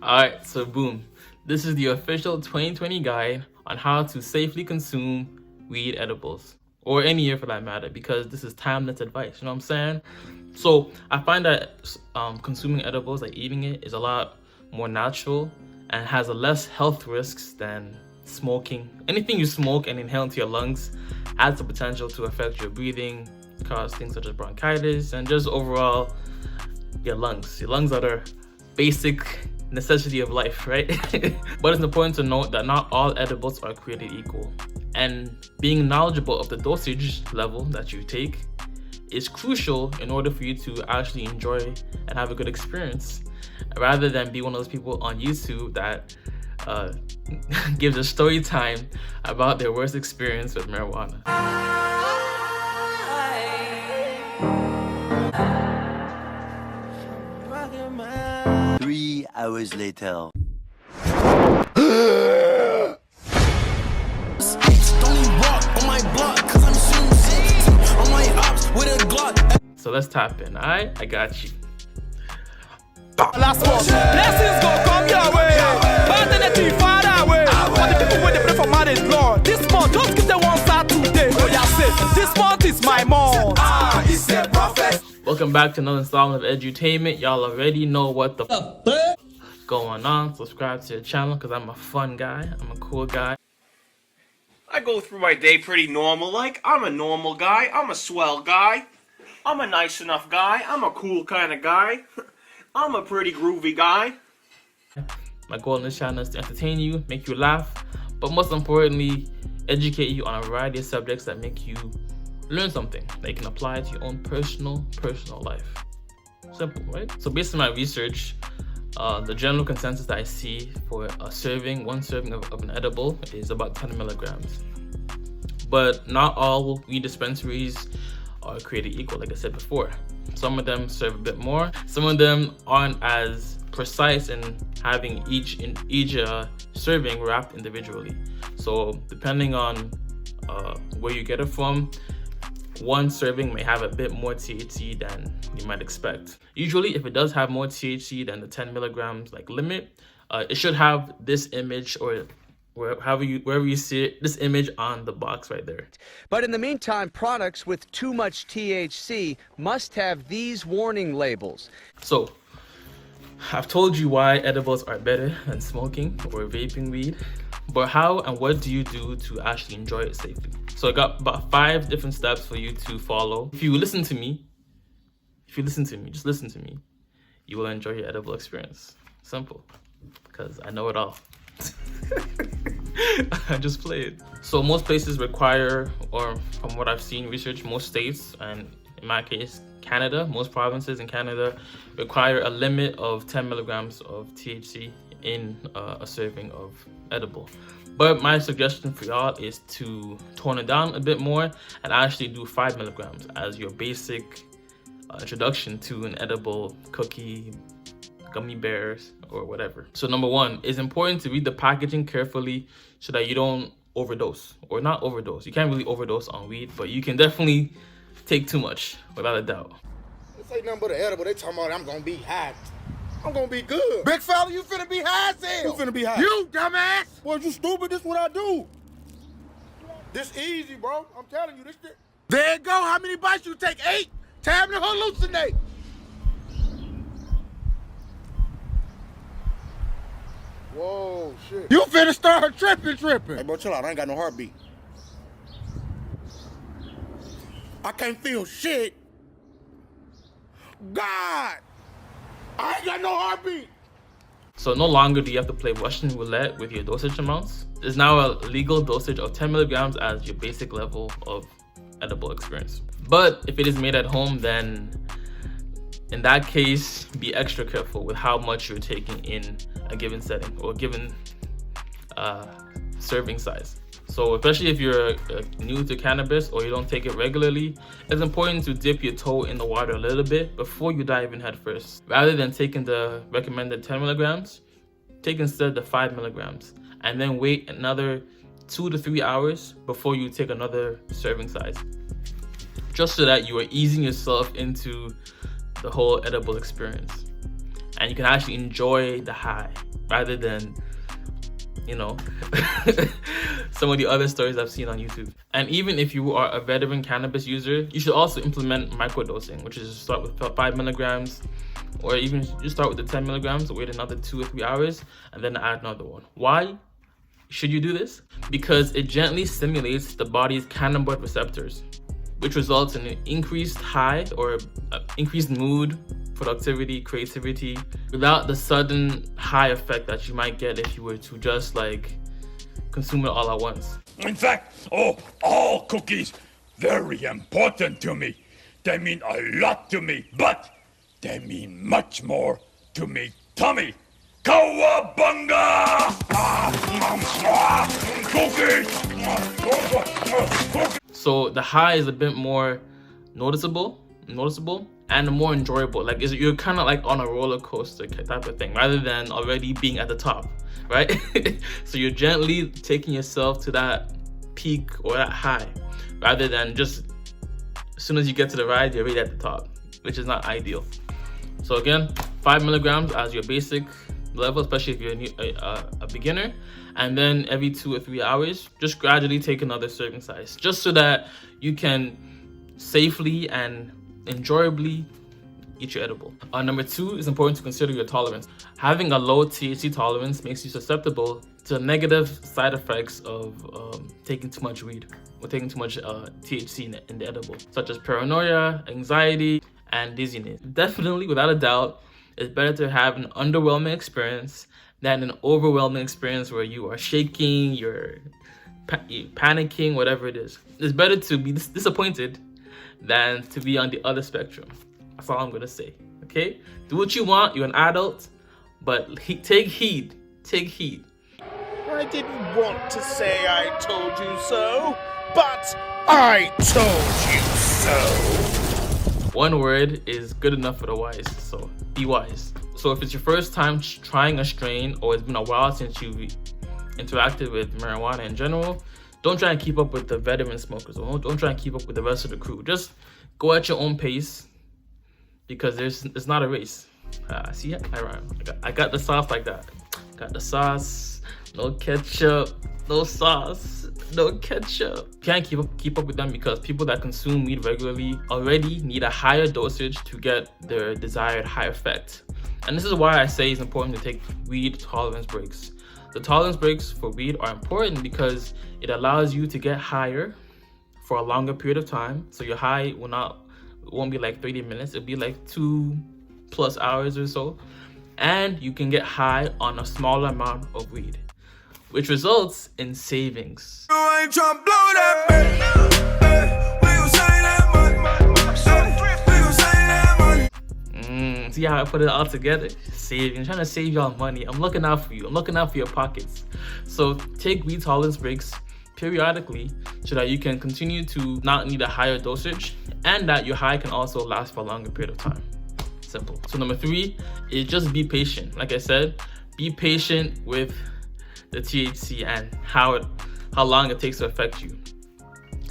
Alright, so boom. This is the official 2020 guide on how to safely consume weed edibles. Or any year for that matter, because this is timeless advice, you know what I'm saying? So I find that consuming edibles, like eating it, is a lot more natural and has a less health risks than smoking. Anything you smoke and inhale into your lungs has the potential to affect your breathing, cause things such as bronchitis, and just overall your lungs. Your lungs are the basic necessity of life, right? But it's important to note that not all edibles are created equal, and being knowledgeable of the dosage level that you take is crucial in order for you to actually enjoy and have a good experience, rather than be one of those people on YouTube that gives a story time about their worst experience with marijuana. 3 hours later. So let's tap in, alright? I got you. Last one. Blessings go come your way. Paternity far away. For the people when they pray for marriage, Lord. This month, just give them one start today. Oh yeah, say, this month is my month. It's a prophet. Welcome back to another installment of Edutainment. Y'all already know what the going on. Subscribe to the channel because I'm a fun guy. I'm a cool guy. I go through my day pretty normal, like I'm a normal guy, I'm a swell guy, I'm a nice enough guy, I'm a cool kind of guy, I'm a pretty groovy guy. My goal on this channel is to entertain you, make you laugh, but most importantly, educate you on a variety of subjects that make you learn something that you can apply to your own personal life. Simple, right? So based on my research, the general consensus that I see for one serving of an edible is about 10 milligrams. But not all weed dispensaries are created equal, like I said before. Some of them serve a bit more. Some of them aren't as precise in having each serving wrapped individually. So depending on where you get it from, one serving may have a bit more THC than you might expect. Usually, if it does have more THC than the 10 milligrams like limit, it should have this image, or wherever you see it, this image on the box right there. But in the meantime, products with too much THC must have these warning labels. So, I've told you why edibles are better than smoking or vaping weed, but how and what do you do to actually enjoy it safely? So I got about 5 different steps for you to follow. If you listen to me, just listen to me, you will enjoy your edible experience. Simple, because I know it all. I just played. So most places require, or from what I've seen, research, most states, and in my case, Canada, most provinces in Canada require a limit of 10 milligrams of THC in a serving of edible. But my suggestion for y'all is to tone it down a bit more and actually do 5 milligrams as your basic introduction to an edible cookie, gummy bears, or whatever. So number 1, it's important to read the packaging carefully so that you don't overdose, or not overdose. You can't really overdose on weed, but you can definitely take too much, without a doubt. This ain't nothing but an edible. They talking about I'm gonna be high. I'm gonna be good. Big fella, you finna be high as hell. Who finna be high? You, dumbass. Boy, you stupid. This what I do. This easy, bro. I'm telling you, this shit. There you go. How many bites you take? 8? Time to hallucinate. Whoa, shit. You finna start tripping. Hey, bro, chill out. I ain't got no heartbeat. I can't feel shit. God. I ain't got no heartbeat. So no longer do you have to play Russian roulette with your dosage amounts. There's now a legal dosage of 10 milligrams as your basic level of edible experience. But if it is made at home, then in that case, be extra careful with how much you're taking in a given setting or given serving size. So especially if you're new to cannabis or you don't take it regularly, it's important to dip your toe in the water a little bit before you dive in head first. Rather than taking the recommended 10 milligrams, take instead the 5 milligrams and then wait another 2 to 3 hours before you take another serving size. Just so that you are easing yourself into the whole edible experience. and you can actually enjoy the high rather than, you know, some of the other stories I've seen on YouTube. And even if you are a veteran cannabis user, you should also implement microdosing, which is start with 5 milligrams, or even just start with the 10 milligrams, wait another 2 or 3 hours, and then add another one. Why should you do this? Because it gently stimulates the body's cannabinoid receptors, which results in an increased high or increased mood, productivity, creativity, without the sudden high effect that you might get if you were to just like consume it all at once. In fact, all cookies, very important to me. They mean a lot to me, but they mean much more to me tummy. Cowabunga! Cookies! So the high is a bit more noticeable and more enjoyable. Like you're kind of like on a roller coaster type of thing, rather than already being at the top, right? So you're gently taking yourself to that peak or that high, rather than just as soon as you get to the ride, you're already at the top, which is not ideal. So again, 5 milligrams as your basic level, especially if you're a beginner, and then every 2 or 3 hours, just gradually take another serving size, just so that you can safely and enjoyably eat your edible. Number 2 is important to consider your tolerance. Having a low THC tolerance makes you susceptible to negative side effects of taking too much weed or taking too much THC in the edible, such as paranoia, anxiety, and dizziness. Definitely, without a doubt, it's better to have an underwhelming experience than an overwhelming experience where you are shaking, you're panicking, whatever it is. It's better to be disappointed than to be on the other spectrum. That's all I'm gonna say, okay? Do what you want, you're an adult, but take heed, take heed. I didn't want to say I told you so, but I told you so. One word is good enough for the wise, so be wise. So if it's your first time trying a strain, or it's been a while since you've interacted with marijuana in general, don't try and keep up with the veteran smokers, or don't try and keep up with the rest of the crew. Just go at your own pace, because it's not a race. See, I rhyme. I got the sauce like that. Got the sauce, no ketchup, no sauce, no ketchup. You can't keep up with them, because people that consume weed regularly already need a higher dosage to get their desired high effect. And this is why I say it's important to take weed tolerance breaks. The tolerance breaks for weed are important because it allows you to get higher for a longer period of time. So your high won't be like 30 minutes, it'll be like 2+ hours or so. And you can get high on a smaller amount of weed, which results in savings. See how I put it all together? Saving, I'm trying to save y'all money. I'm looking out for you. I'm looking out for your pockets. So take weed tolerance breaks periodically so that you can continue to not need a higher dosage, and that your high can also last for a longer period of time. Simple. So number 3 is just be patient. Like I said, be patient with the THC and how long it takes to affect you.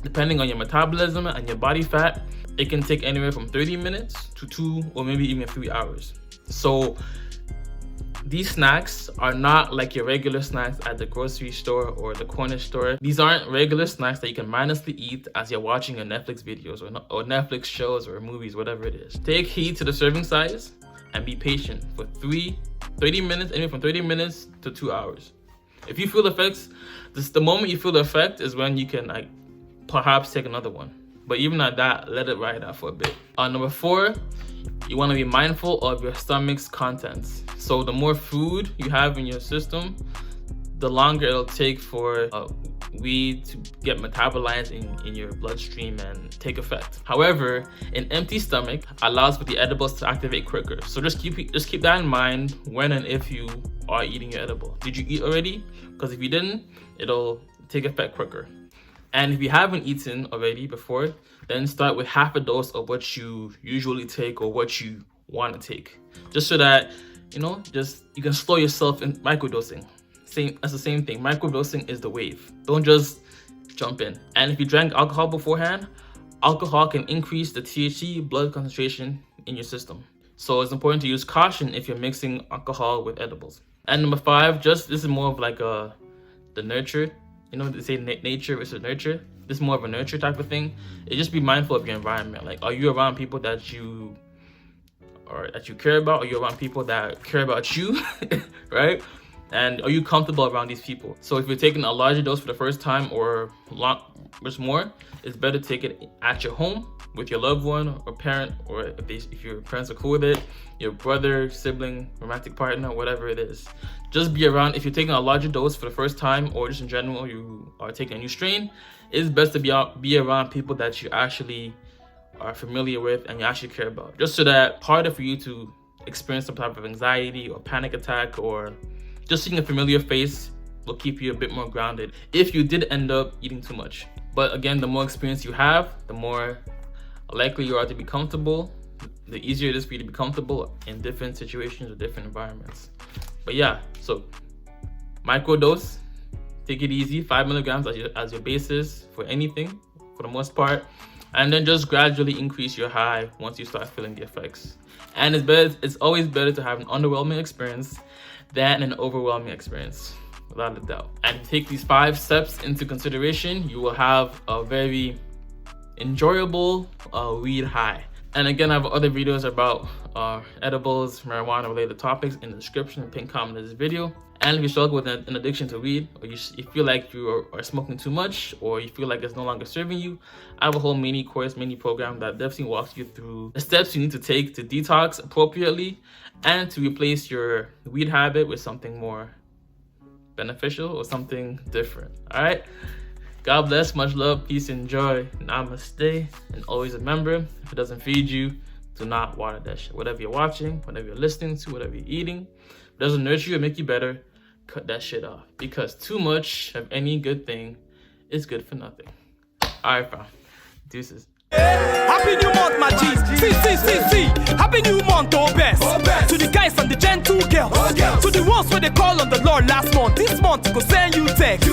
Depending on your metabolism and your body fat, it can take anywhere from 30 minutes to 2 or maybe even 3 hours. So these snacks are not like your regular snacks at the grocery store or the corner store. These aren't regular snacks that you can mindlessly eat as you're watching your Netflix videos or Netflix shows or movies, whatever it is. Take heed to the serving size and be patient for 30 minutes, anywhere from 30 minutes to 2 hours. If you feel effects, the moment you feel the effect is when you can perhaps take another one. But even at that, let it ride out for a bit. Number 4, you want to be mindful of your stomach's contents. So the more food you have in your system, the longer it'll take for weed to get metabolized in your bloodstream and take effect. However, an empty stomach allows for the edibles to activate quicker. So just keep that in mind when and if you are eating your edible. Did you eat already? Because if you didn't, it'll take effect quicker. And if you haven't eaten already before, then start with half a dose of what you usually take or what you want to take, just so that you can slow yourself in microdosing. That's the same thing. Microdosing is the wave. Don't just jump in. And if you drank alcohol beforehand, alcohol can increase the THC blood concentration in your system. So it's important to use caution if you're mixing alcohol with edibles. And number 5, this is more of like the nurture. You know, they say nature versus nurture. This is more of a nurture type of thing. Just be mindful of your environment. Like, are you around people that you care about? Are you around people that care about you, right? And are you comfortable around these people? So if you're taking a larger dose for the first time or much more, it's better to take it at your home with your loved one or parent, or if your parents are cool with it, your brother, sibling, romantic partner, whatever it is. Just be around. If you're taking a larger dose for the first time, or just in general you are taking a new strain, it's best to be around people that you actually are familiar with and you actually care about, just so that harder for you to experience some type of anxiety or panic attack, or just seeing a familiar face will keep you a bit more grounded if you did end up eating too much. But again, the more experience you have, the more likely you are to be comfortable, the easier it is for you to be comfortable in different situations or different environments. But yeah, so microdose, take it easy, 5 milligrams as your basis for anything, for the most part, and then just gradually increase your high once you start feeling the effects. And it's always better to have an underwhelming experience than an overwhelming experience, without a doubt. And if you take these 5 steps into consideration, you will have a very enjoyable weed high. And again, I have other videos about edibles, marijuana related topics in the description and pinned comment of this video. And if you struggle with an addiction to weed, or you feel like you are smoking too much, or you feel like it's no longer serving you, I have a whole mini program that definitely walks you through the steps you need to take to detox appropriately and to replace your weed habit with something more beneficial or something different. All right, God bless, much love, peace and joy, namaste. And always remember, if it doesn't feed you, do not water that shit. Whatever you're watching, whatever you're listening to, whatever you're eating, if it doesn't nurture you or make you better, cut that shit off, because too much of any good thing is good for nothing. All right, fam. Deuces. Happy new month, my G's. See. Happy new month, oh best. To the guys and the gentle girls. To the ones where they call on the Lord last month. This month, go send you text.